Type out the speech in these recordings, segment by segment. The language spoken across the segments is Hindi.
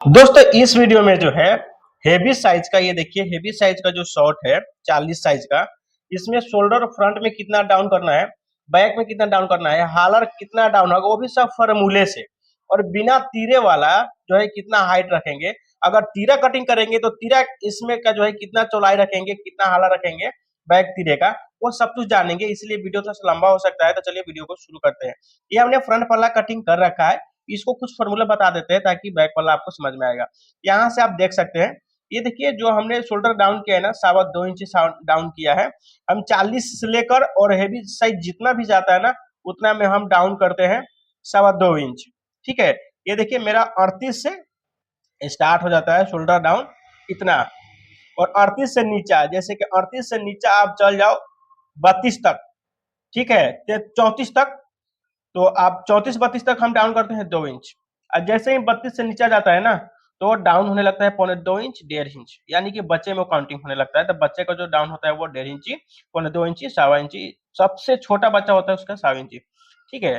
दोस्तों इस वीडियो में जो है हेवी साइज का, ये देखिए हेवी साइज का जो शॉर्ट है 40 साइज का, इसमें शोल्डर फ्रंट में कितना डाउन करना है, बैक में कितना डाउन करना है, हालर कितना डाउन होगा, वो भी सब फॉर्मूले से। और बिना तीरे वाला जो है कितना हाइट रखेंगे, अगर तीरा कटिंग करेंगे तो तीरा इसमें का जो है कितना चौड़ाई रखेंगे, कितना हालर रखेंगे बैक तीरे का, वो सब कुछ जानेंगे। इसलिए वीडियो थोड़ा सा लंबा हो सकता है, तो चलिए वीडियो को शुरू करते हैं। ये हमने फ्रंट पल्ला कटिंग कर रखा है, इसको कुछ फॉर्मूला बता देते हैं ताकि बैक वाला आपको समझ में आएगा। यहाँ से आप देख सकते हैं, ये देखिए जो हमने शोल्डर डाउन किया है ना, 2.25 इंच डाउन किया है। हम 40 से लेकर और हेवी साइज जितना भी जाता है ना, उतना में हम डाउन करते हैं 2.25 इंच। ठीक है, ये देखिए मेरा 38 से स्टार्ट हो जाता है शोल्डर डाउन इतना, और 38 से नीचा, जैसे कि 38 से नीचा आप चल जाओ 32 तक, ठीक है, 34 तक, तो आप 34-32 तक हम डाउन करते हैं 2 इंच। और जैसे ही 32 से नीचे जाता है ना, तो डाउन होने लगता है 1.25 इंच, 1.5 इंच, यानी कि बच्चे में काउंटिंग होने लगता है। तो बच्चे का जो डाउन होता है वो 1.5 इंची, 1.25 इंची, 1.25 इंची, सबसे छोटा बच्चा होता है उसका 1.25 इंची। ठीक है,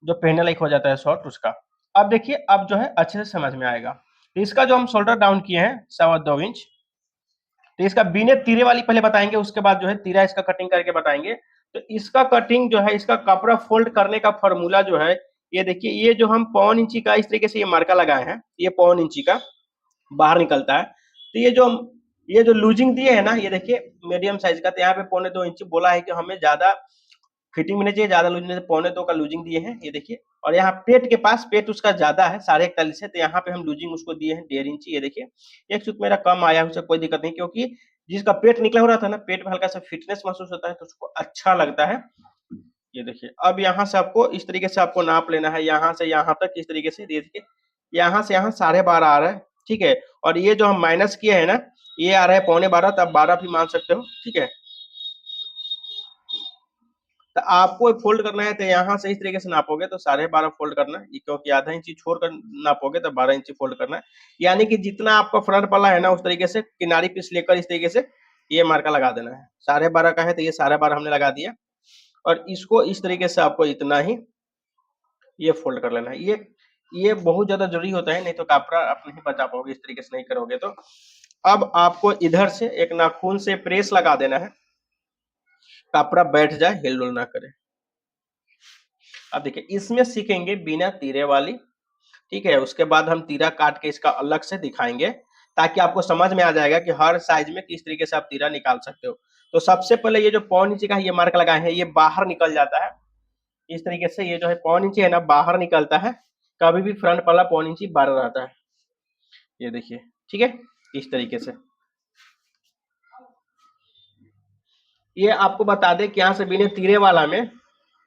जो पहनने लायक हो जाता है शॉर्ट उसका। अब देखिए, अब जो है अच्छे से समझ में आएगा। तो इसका जो हम शोल्डर डाउन किए हैं 2.25 इंच, तो इसका बिने तीरे वाली पहले बताएंगे, उसके बाद जो है तीरा इसका कटिंग करके बताएंगे। तो इसका कटिंग जो है, इसका कपड़ा फोल्ड करने का फॉर्मूला जो है, ये देखिए, ये जो हम 1.25 इंची का इस तरीके से ये मार्का लगाए हैं, ये 1.25 इंची का बाहर निकलता है। तो ये जो लूजिंग दिए है ना, ये देखिए मीडियम साइज का, तो यहाँ पे 1.25 इंची बोला है कि हमें ज्यादा फिटिंग में नहीं चाहिए, ज्यादा लूजिंग, 2.25 का लूजिंग दिए हैं, ये देखिए। और यहाँ पेट के पास, पेट उसका ज्यादा है 41.5 है, तो यहाँ पे हम लूजिंग उसको दिए हैं 1.5 इंची। ये देखिए, एक सूत मेरा कम आया, उसे कोई दिक्कत नहीं, क्योंकि जिसका पेट निकला हो रहा था ना, पेट में हल्का सा फिटनेस महसूस होता है तो उसको अच्छा लगता है। ये देखिए, अब यहाँ से आपको इस तरीके से आपको नाप लेना है, यहाँ से यहाँ तक इस तरीके से, देखिए यहाँ से यहाँ 12.5 आ रहा है। ठीक है, और ये जो हम माइनस किए है ना, ये आ रहा है 12.25, तो आप 12 भी मान सकते हो। ठीक है, तो आपको फोल्ड करना है, तो यहाँ से इस तरीके से नापोगे तो 12.5 फोल्ड करना है, क्योंकि आधा इंची छोड़कर नापोगे तो 12 इंची फोल्ड करना है। यानी कि जितना आपका फ्रंट पल्ला है ना, उस तरीके से किनारी पीस लेकर इस तरीके से ये मार्का लगा देना है। 12.5 का है तो ये 12.5 हमने लगा दिया, और इसको इस तरीके से आपको इतना ही ये फोल्ड कर लेना है। ये बहुत ज्यादा जरूरी होता है, नहीं तो कपड़ा आप नहीं बचा पाओगे इस तरीके से नहीं करोगे तो। अब आपको इधर से एक नाखून से प्रेस लगा देना है, कपड़ा बैठ जाए, हिल डुल ना करे। अब देखिए, इसमें सीखेंगे बिना तीरे वाली। ठीक है, उसके बाद हम तीरा काट के इसका अलग से दिखाएंगे, ताकि आपको समझ में आ जाएगा कि हर साइज में किस तरीके से आप तीरा निकाल सकते हो। तो सबसे पहले ये जो 1.25 इंची का ये मार्क लगाए हैं, ये बाहर निकल जाता है इस तरीके से। ये जो है 1.25 इंची है ना, बाहर निकलता है, कभी भी फ्रंट वाला 1.25 इंची बाहर रहता है। ये देखिए, ठीक है, इस तरीके से। ये आपको बता दें कि यहाँ से बिना तीरे वाला में,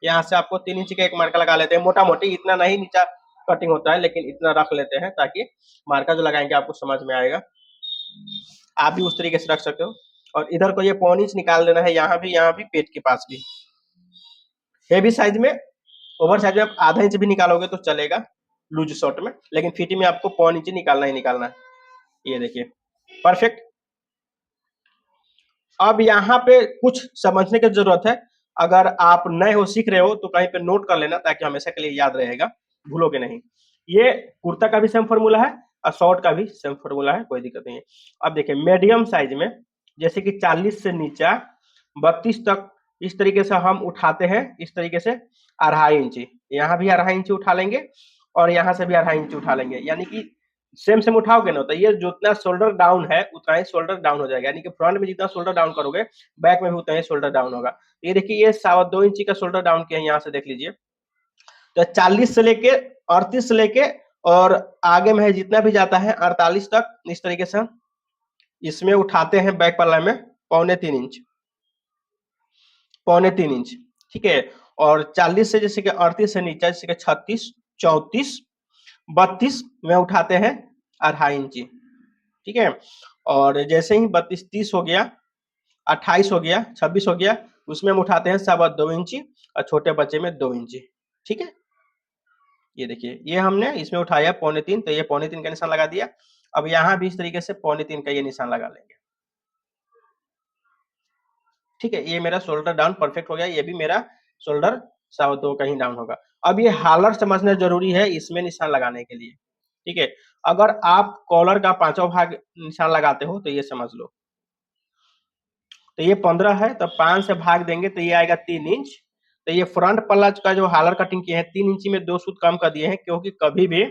यहाँ से आपको 3 इंच का एक मार्का लगा लेते हैं, मोटा मोटी, इतना नहीं नीचा कटिंग होता है, लेकिन इतना रख लेते हैं ताकि मार्का जो लगाएंगे आपको समझ में आएगा। आप भी उस तरीके से रख सकते हो। और इधर को ये 1.25 इंच निकाल देना है, यहाँ भी पेट के पास भी। हेवी साइज में, ओवर साइज में आप आधा इंच भी निकालोगे तो चलेगा लूज शॉर्ट में, लेकिन फिटिंग में आपको 1.25 इंच निकालना ही निकालना है। ये देखिए, परफेक्ट। अब यहाँ पे कुछ समझने की जरूरत है। अगर आप नए हो, सीख रहे हो, तो कहीं पे नोट कर लेना, ताकि हमेशा के लिए याद रहेगा, भूलोगे नहीं। ये कुर्ता का भी सेम फॉर्मूला है और शॉर्ट का भी सेम फॉर्मूला है, कोई दिक्कत नहीं है। अब देखिए, मीडियम साइज में, जैसे कि 40 से नीचा 32 तक, इस तरीके से हम उठाते हैं, इस तरीके से 2.5 इंची, यहाँ भी 2.5 इंची उठा लेंगे, और यहाँ से भी 2.5 इंची उठा लेंगे। यानी कि सेम सेम उठाओगे ना, तो ये जितना शोल्डर डाउन है उतना ही शोल्डर डाउन हो जाएगा। यानी कि फ्रंट में जितना शोल्डर डाउन करोगे, बैक में भी उतना ही शोल्डर डाउन होगा। ये देखिए, ये 2.25 इंची का शोल्डर डाउन किया है, यहाँ से देख लीजिए। तो 40 से लेके 38 से लेके और आगे में है जितना भी जाता है 48 तक, इस तरीके से इसमें उठाते हैं बैक पल्ला में 2.25 इंच, 2.25 इंच। ठीक है, और 40 से, जैसे कि 38 से नीचे, जैसे कि 36, 34, 32 में उठाते हैं 2.5 इंची। ठीक है, और जैसे ही 32, 30 हो गया, 28 हो गया, 26 हो गया, उसमें हम उठाते हैं 2.25 इंची, और छोटे बच्चे में 2 इंची। ठीक है, ये देखिए, ये हमने इसमें उठाया 2.25, तो ये 2.25 का निशान लगा दिया। अब यहाँ भी इस तरीके से 2.25 का ये निशान लगा लेंगे। ठीक है, ये मेरा शोल्डर डाउन परफेक्ट हो गया, ये भी मेरा शोल्डर 2.25 का ही डाउन होगा। अब ये हालर समझना जरूरी है इसमें निशान लगाने के लिए। ठीक है। अगर आप कॉलर का पांचवा भाग निशान लगाते हो तो ये समझ लो, तो ये 15 है, तो 5 से भाग देंगे तो ये आएगा 3 इंच। तो ये फ्रंट पल्ला का जो हालर कटिंग किए हैं 3 इंची में 2 सूत कम कर दिए हैं, क्योंकि कभी भी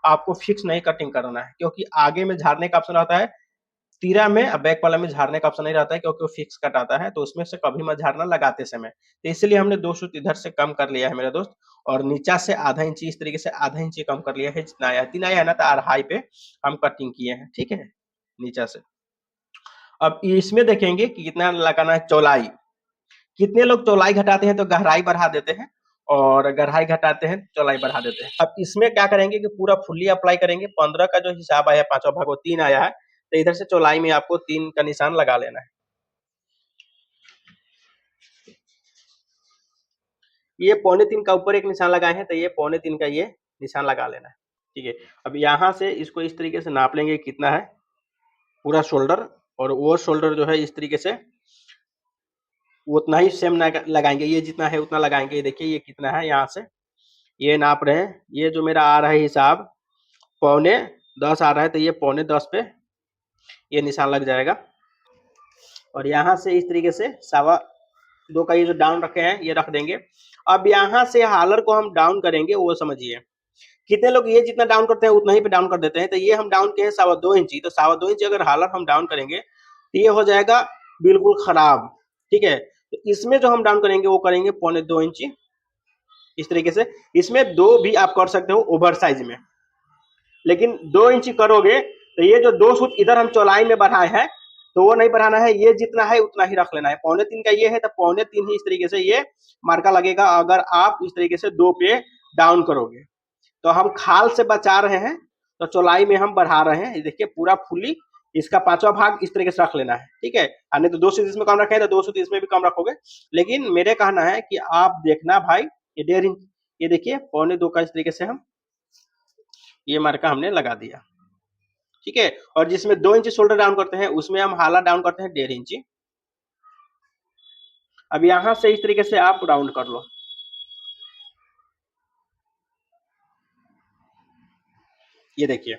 आपको फिक्स नहीं कटिंग करना है, क्योंकि आगे में झाड़ने का ऑप्शन रहता है तीरा में, और बैक वाला में झाड़ने का ऑप्शन नहीं रहता है, क्योंकि वो फिक्स कट आता है, तो उसमें से कभी मत झाड़ना लगाते समय। तो इसलिए हमने 2 सूत इधर से कम कर लिया है मेरे दोस्त, और नीचा से आधा इंची इस तरीके से आधा इंची कम कर लिया है, जितना आया 3 आया है ना, तो अढ़ाई पे हम कटिंग किए हैं, ठीक है, नीचा से। अब इसमें देखेंगे कि कितना लगाना है चौलाई। कितने लोग चौलाई घटाते हैं तो गहराई बढ़ा देते हैं, और गहराई घटाते हैं चौलाई बढ़ा देते हैं। अब इसमें क्या करेंगे कि पूरा फुल्ली अप्लाई करेंगे। 15 का जो हिसाब आया, पांचवा भाग वो 3 आया है, तो इधर से चौलाई में आपको 3 का निशान लगा लेना है। ये 3.25 का ऊपर एक निशान लगाए हैं, तो ये 3.25 का ये निशान लगा लेना है, ठीक है। अब यहाँ से इसको इस तरीके से नाप लेंगे कितना है पूरा शोल्डर, और वो शोल्डर जो है इस तरीके से उतना ही सेम लगाएंगे, ये जितना है उतना लगाएंगे। ये देखिए ये कितना है, यहाँ से ये नाप रहे हैं, ये जो मेरा आ रहा है हिसाब 9.25 आ रहा है, तो ये 9.25 पे ये निशान लग जाएगा। और यहाँ से इस तरीके से 2.25 का ये जो डाउन रखे हैं ये रख देंगे। अब यहाँ से हालर को हम डाउन करेंगे, वो समझिए। कितने लोग ये जितना डाउन करते हैं उतना ही पे डाउन कर देते हैं, तो ये हम डाउन किए हैं 2.25 इंची, तो 2.25 इंची अगर हालर हम डाउन करेंगे तो ये हो जाएगा बिल्कुल खराब, ठीक है। तो इसमें जो हम डाउन करेंगे वो करेंगे 2.25 इंची इस तरीके से। इसमें 2 भी आप कर सकते हो ओवर साइज में, लेकिन 2 इंची करोगे तो ये जो 2 सूत इधर हम चौलाई में बढ़ाए हैं तो वो नहीं बढ़ाना है, ये जितना है उतना ही रख लेना है। 3.25 का ये है तो 3.25 ही इस तरीके से ये मार्का लगेगा, अगर आप इस तरीके से 2 पे डाउन करोगे। तो हम खाल से बचा रहे हैं, तो चौलाई में हम बढ़ा रहे हैं। देखिए पूरा फुली इसका पांचवा भाग इस तरीके से रख लेना है, ठीक है। नहीं तो 2 सूत इसमें कम रखे तो 2 सूत इसमें भी कम रखोगे, लेकिन मेरे कहना है कि आप देखना भाई, ये 1.5 इंच, ये देखिए 2.25 का इस तरीके से हम ये मार्का हमने लगा दिया, ठीक है। और जिसमें 2 इंची शोल्डर डाउन करते हैं उसमें हम हाला डाउन करते हैं 1.5 इंची। अब यहां से इस तरीके से आप राउंड कर लो, ये देखिए।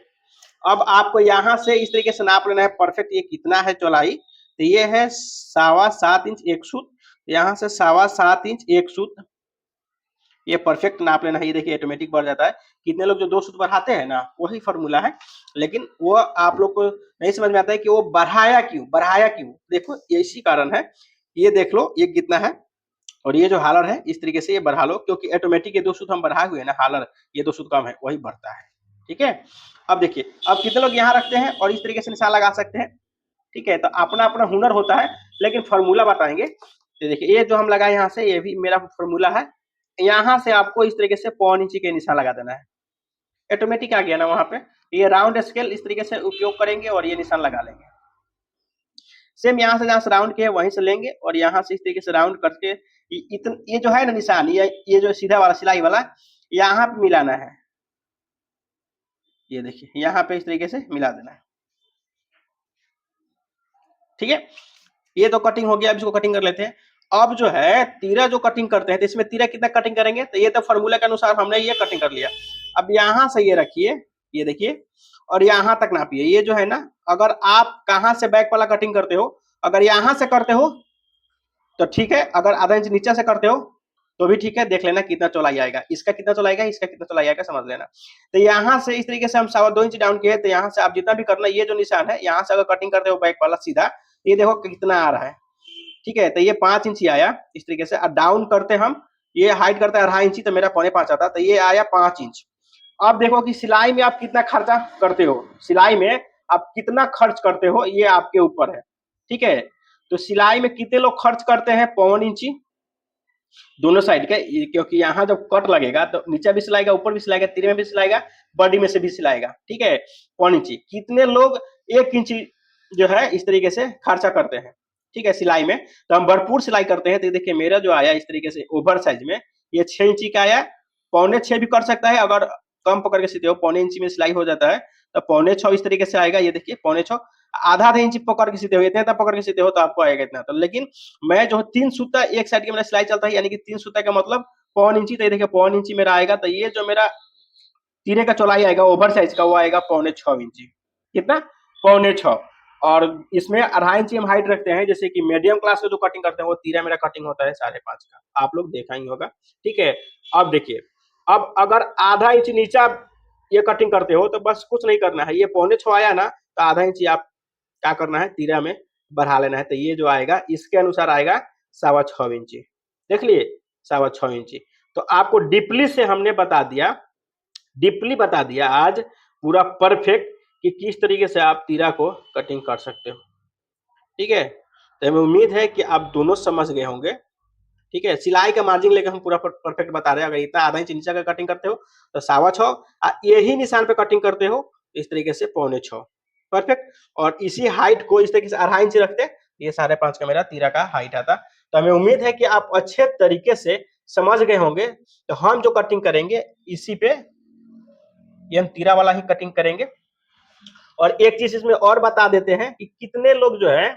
अब आपको यहां से इस तरीके से नाप लेना है परफेक्ट, ये कितना है चौलाई, तो ये है 7.25 इंच एक सूत, यहाँ से 7.25 इंच एक सूत, ये परफेक्ट नाप लेना है। ये देखिए ऑटोमेटिक बढ़ जाता है। कितने लोग जो 2 सूत बढ़ाते हैं ना वही फॉर्मूला है, लेकिन वो आप लोग को नहीं समझ में आता है कि वो बढ़ाया क्यों। देखो इसी कारण है, ये देख लो ये कितना है, और ये जो हालर है इस तरीके से ये बढ़ा लो, क्योंकि ऑटोमेटिक ये 2 सूत हम बढ़ाए हुए हैं ना, हालर ये 2 सूत कम है वही बढ़ता है, ठीक है। अब देखिए अब कितने लोग यहाँ रखते हैं और इस तरीके से निशान लगा सकते हैं, ठीक है। तो अपना अपना हुनर होता है, लेकिन फॉर्मूला बताएंगे। तो देखिए ये जो हम लगाए यहाँ से, ये भी मेरा फॉर्मूला है। यहाँ से आपको इस तरीके से 1.25 इंची के निशान लगा देना है, ऑटोमेटिक आ गया ना वहां पे। ये राउंड स्केल इस तरीके से उपयोग करेंगे और ये निशान लगा लेंगे। सेम यहाँ से जहाँ से राउंड किया वहीं से लेंगे, और यहाँ से इस तरीके से राउंड करके ये जो है ना निशान, ये जो सीधा वाला सिलाई वाला यहाँ पे मिलाना है, ये देखिए यहाँ पे इस तरीके से मिला देना है, ठीक है। ये तो कटिंग हो गया, अब इसको कटिंग कर लेते हैं। अब जो है तीरा जो कटिंग करते हैं, तो इसमें तीरा कितना कटिंग करेंगे, तो ये तो फॉर्मूला के अनुसार हमने ये कटिंग कर लिया। अब यहाँ से ये रखिए, ये देखिए, और यहाँ तक नापिए। ये जो है ना, अगर आप कहाँ से बैक वाला कटिंग करते हो, अगर यहाँ से करते हो तो ठीक है, अगर आधा इंच नीचे से करते हो तो भी ठीक है। देख लेना कितना चौलाई आएगा, इसका कितना चौलाई आएगा, इसका कितना चौलाई आएगा, समझ लेना। तो यहाँ से इस तरीके से हम 2.25 इंच डाउन किए, तो यहाँ से आप जितना भी करना, ये जो निशान है यहाँ से अगर कटिंग करते हो बैक वाला सीधा, ये देखो कितना आ रहा है, ठीक है। तो ये 5 इंच आया इस तरीके से। डाउन करते हम, ये हाइट करता है 2.5 इंची, तो मेरा 4.25 आता, तो ये आया 5 इंच। अब देखो कि सिलाई में आप कितना खर्चा करते हो, सिलाई में आप कितना खर्च करते हो ये आपके ऊपर है, ठीक है। तो सिलाई में कितने लोग खर्च करते हैं 1.25 इंची दोनों साइड के, क्योंकि यहाँ जब कट लगेगा तो नीचे भी सिलाएगा, ऊपर भी सिलाएगा, तीर में भी सिलाएगा, बॉडी में से भी सिलाएगा, ठीक है। 1 इंची। कितने लोग 1 इंची जो है इस तरीके से खर्चा करते हैं, ठीक है, सिलाई में। तो हम भरपूर सिलाई करते हैं। तो देखिए मेरा जो आया इस तरीके से ओवर साइज में, ये 6 इंची का आया। 5.25 भी कर सकता है, अगर कम पकड़ के सीते हो 1.25 इंची में सिलाई हो जाता है, तो 6.25 इस तरीके से आएगा। ये देखिए 6.25, आधा इंची पकड़ के सीते हो, इतना पकड़ के सीते हो तो आपको आएगा इतना। तो लेकिन मैं जो 3 सूता एक साइड के मेरा सिलाई चलता है, यानी कि 3 सूता का मतलब 1.25 इंची। तो ये देखिए 1.25 इंची मेरा आएगा। तो ये जो मेरा तीरे का चौड़ाई आएगा ओवर साइज का, वो आएगा 6.25 इंची। कितना? 6.25। और इसमें 2.5 इंची हम हाइट रखते हैं, जैसे कि मीडियम क्लास का जो कटिंग करते हैं वो तीरा मेरा कटिंग होता है 5.5 का, आप लोग देखा ही होगा। ठीक है, अब देखिए, अब अगर आधा इंच नीचा ये कटिंग करते हो तो बस कुछ नहीं करना है, ये 6.25 आया ना, तो आधा इंच आप क्या करना है, तीरा में बढ़ा लेना है, तो ये जो आएगा इसके अनुसार आएगा 6.25 इंची। देख लिए 6.25 इंची। तो आपको डीपली से हमने बता दिया, डीपली बता दिया आज पूरा परफेक्ट कि किस तरीके से आप तीरा को कटिंग कर सकते हो। ठीक है, तो हमें उम्मीद है कि आप दोनों समझ गए होंगे। ठीक है, सिलाई का मार्जिन लेकर हम पूरा परफेक्ट बता रहे हैं। अगर इतना आधा इंच नीचे का कटिंग करते हो तो 6.25, यही निशान पे कटिंग करते हो इस तरीके से 6.25 परफेक्ट। और इसी हाइट को इस तरीके से 2.5 इंच रखते, ये 5.5 का मेरा तीरा का हाइट आता। तो हमें उम्मीद है कि आप अच्छे तरीके से समझ गए होंगे। तो हम जो कटिंग करेंगे इसी पे ये हम तीरा वाला ही कटिंग करेंगे। और एक चीज इसमें और बता देते हैं कि कितने लोग जो है